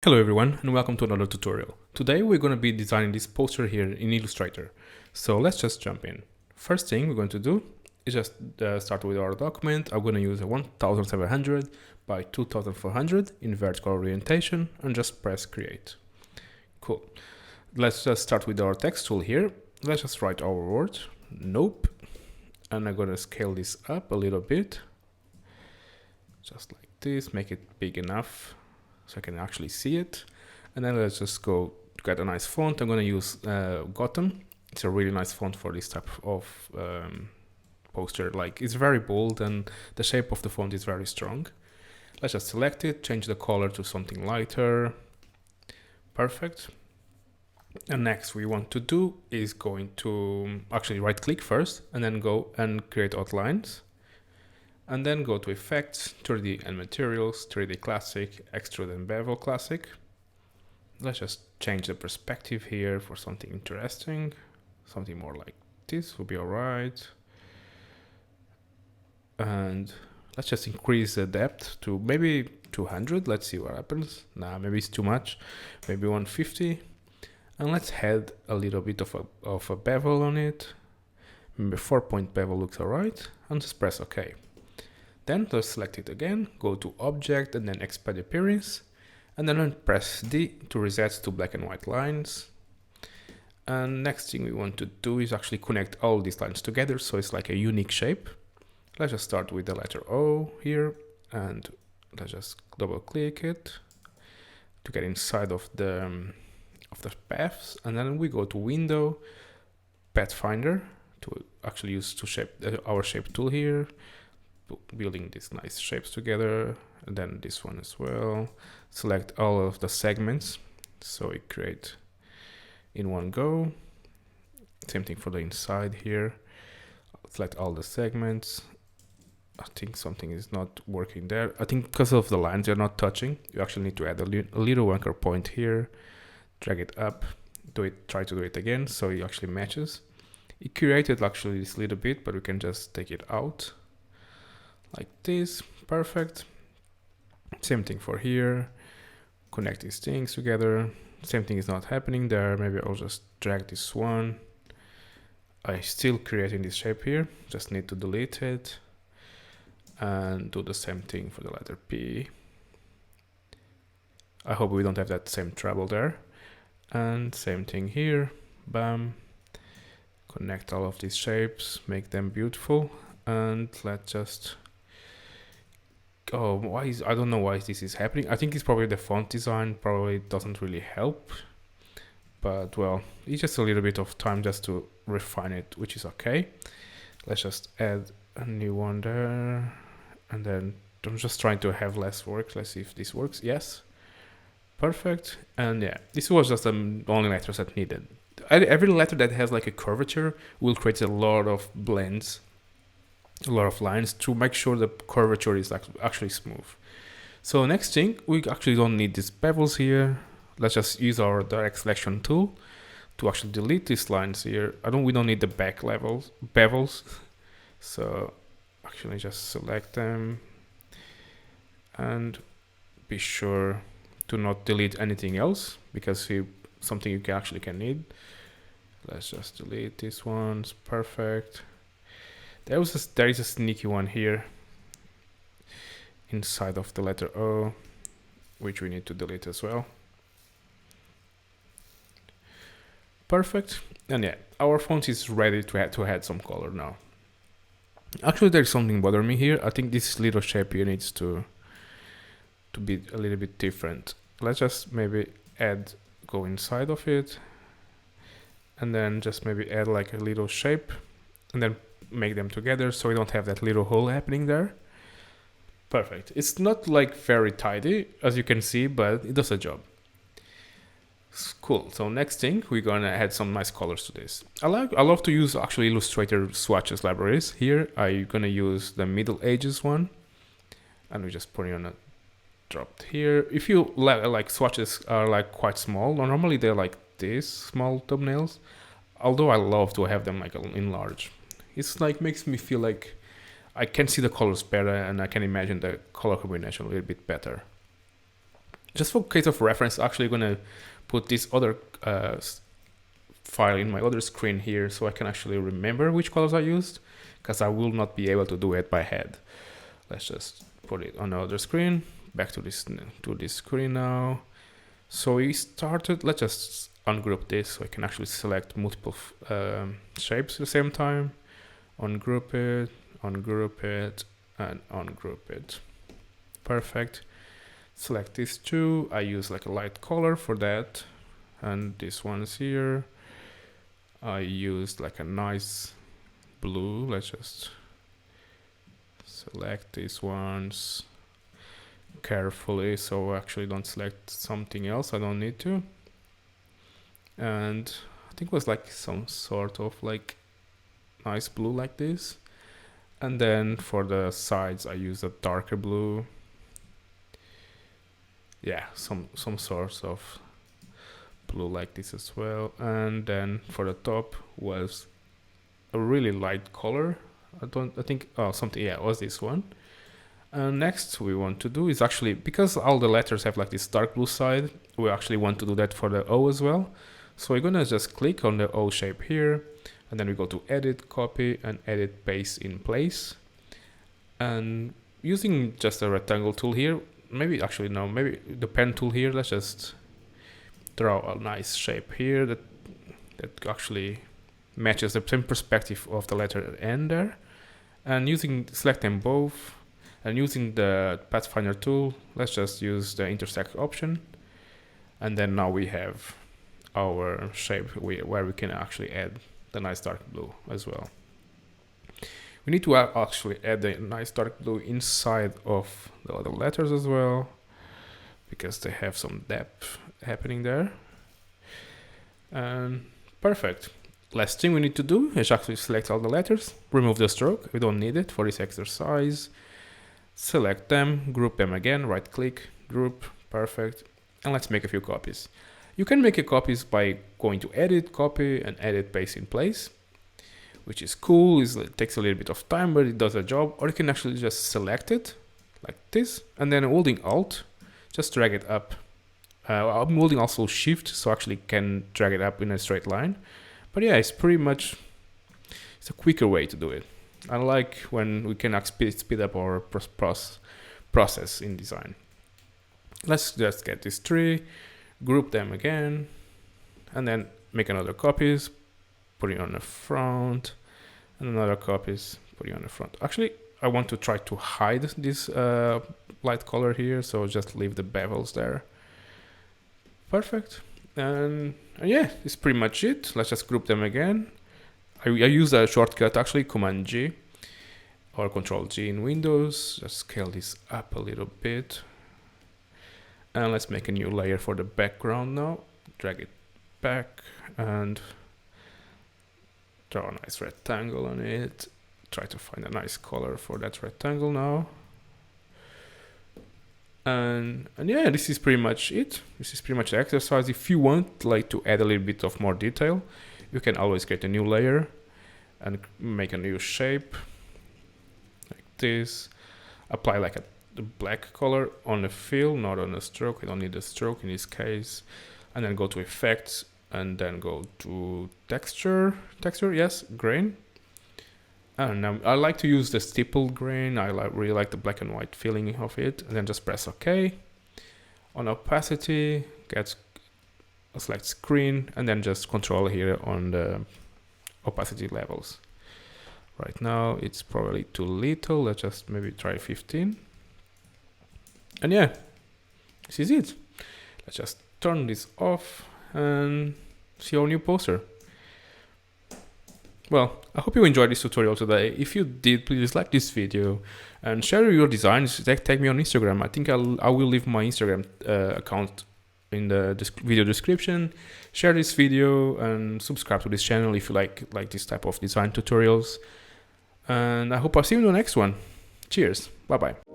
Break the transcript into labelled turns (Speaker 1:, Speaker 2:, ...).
Speaker 1: Hello everyone and welcome to another tutorial. Today we're going to be designing this poster here in Illustrator. So let's just jump in. First thing we're going to do is just start with our document. I'm going to use a 1700 by 2400 in vertical orientation and just press create. Cool. Let's just start with our text tool here. Let's just write our word, nope. And I'm going to scale this up a little bit. Just like this, make it big enough so I can actually see it. And then let's just go to get a nice font. I'm going to use Gotham. It's a really nice font for this type of poster. Like, it's very bold and the shape of the font is very strong. Let's just select it, change the color to something lighter. Perfect. And next we want to do is going to actually right click first and then go and create outlines. And then go to Effects, 3D and Materials, 3D Classic, Extrude and Bevel Classic. Let's just change the perspective here for something interesting. Something more like this will be alright. And let's just increase the depth to maybe 200. Let's see what happens. Nah, maybe it's too much. Maybe 150. And let's add a little bit of a bevel on it. Maybe 4-point bevel looks alright. And just press OK. Then let's select it again, go to Object and then Expand Appearance, and then press D to reset to black and white lines. And next thing we want to do is actually connect all these lines together so it's like a unique shape. Let's just start with the letter O here, and let's just double click it to get inside of the paths, and then we go to Window, Pathfinder to actually use to shape our shape tool here. Building these nice shapes together, and then this one as well. Select all of the segments so we create in one go. Same thing for the inside here. Select all the segments. I think something is not working there. I think because of the lines they're not touching. You actually need to add a little anchor point here. Drag it up. Try to do it again so it actually matches. It created actually this little bit, but we can just take it out. Like this, perfect. Same thing for here. Connect these things together. Same thing is not happening there. Maybe I'll just drag this one. I'm still creating this shape here. Just need to delete it. And do the same thing for the letter P. I hope we don't have that same trouble there. And same thing here. Bam. Connect all of these shapes. Make them beautiful. And let's just... Oh, I don't know why this is happening. I think it's probably the font design probably doesn't really help, but well, it's just a little bit of time just to refine it, which is okay. Let's just add a new one there, and then I'm just trying to have less work. Let's see if this works. Yes, perfect. And yeah, this was just the only letters that needed. Every letter that has like a curvature will create a lot of blends, a lot of lines to make sure the curvature is actually smooth. So next thing, we actually don't need these bevels here. Let's just use our direct selection tool to actually delete these lines here. We don't need the back bevels. So actually just select them and be sure to not delete anything else because something you actually can need. Let's just delete these ones. Perfect. There is a sneaky one here inside of the letter O, which we need to delete as well. Perfect. And yeah, our font is ready to add some color now. Actually, there's something bothering me here. I think this little shape here needs to be a little bit different. Let's just maybe go inside of it, and then just maybe add like a little shape, and then make them together so we don't have that little hole happening there. Perfect. It's not like very tidy as you can see, but it does a job. Cool. So next thing, we're gonna add some nice colors to this. I love to use actually Illustrator swatches libraries. Here I'm gonna use the Middle Ages one, and we just put it on a drop here. If you like swatches are like quite small, normally they're like this small thumbnails, although I love to have them like in large. It's like makes me feel like I can see the colors better and I can imagine the color combination a little bit better. Just for case of reference, actually gonna put this other file in my other screen here so I can actually remember which colors I used, because I will not be able to do it by head. Let's just put it on the other screen. Back to this screen now. So we started, let's just ungroup this so I can actually select multiple shapes at the same time. Ungroup it, and ungroup it. Perfect. Select these two. I use like a light color for that. And this one's here. I used like a nice blue. Let's just select these ones carefully so I actually don't select something else I don't need to. And I think it was like some sort of like nice blue like this. And then for the sides I use a darker blue. Yeah, some sorts of blue like this as well. And then for the top was a really light color. It was this one. And next we want to do is actually, because all the letters have like this dark blue side, we actually want to do that for the O as well. So we're gonna just click on the O shape here, and then we go to edit, copy, and edit paste in place. And using just a rectangle tool here, maybe the pen tool here, let's just draw a nice shape here that actually matches the same perspective of the letter N there. And select them both, and using the Pathfinder tool, let's just use the intersect option. And then now we have our shape where we can actually add the nice dark blue as well. We need to actually add the nice dark blue inside of the other letters as well, because they have some depth happening there. And perfect. Last thing we need to do is actually select all the letters, remove the stroke, we don't need it for this exercise. Select them, group them again, right click, group, perfect. And let's make a few copies. You can make copies by going to edit, copy, and edit paste in place, which is cool. It takes a little bit of time, but it does a job. Or you can actually just select it like this, and then holding Alt, just drag it up. I'm holding also Shift, so actually can drag it up in a straight line. But yeah, it's a quicker way to do it. I like when we can speed up our process in design. Let's just get these three, group them again, and then make another copies, put it on the front, and another copies, put it on the front. Actually, I want to try to hide this light color here, so just leave the bevels there. Perfect. And yeah, it's pretty much it. Let's just group them again. I use a shortcut, actually, Command G or Control G in Windows. Just scale this up a little bit. And let's make a new layer for the background now. Drag it back and draw a nice rectangle on it. Try to find a nice color for that rectangle now. And yeah, this is pretty much it. This is pretty much the exercise. If you want like to add a little bit of more detail, you can always create a new layer and make a new shape like this. Apply like a black color on the fill, not on the stroke. We don't need the stroke in this case. And then go to effects and then go to texture, yes, grain. And I like to use the stippled grain. I really like the black and white feeling of it. And then just press OK. On opacity, select screen, and then just control here on the opacity levels. Right now it's probably too little. Let's just maybe try 15. And yeah, this is it. Let's just turn this off and see our new poster. Well, I hope you enjoyed this tutorial today. If you did, please like this video and share your designs. Tag me on Instagram. I think I will leave my Instagram account in the video description. Share this video and subscribe to this channel if you like this type of design tutorials. And I hope I'll see you in the next one. Cheers. Bye bye.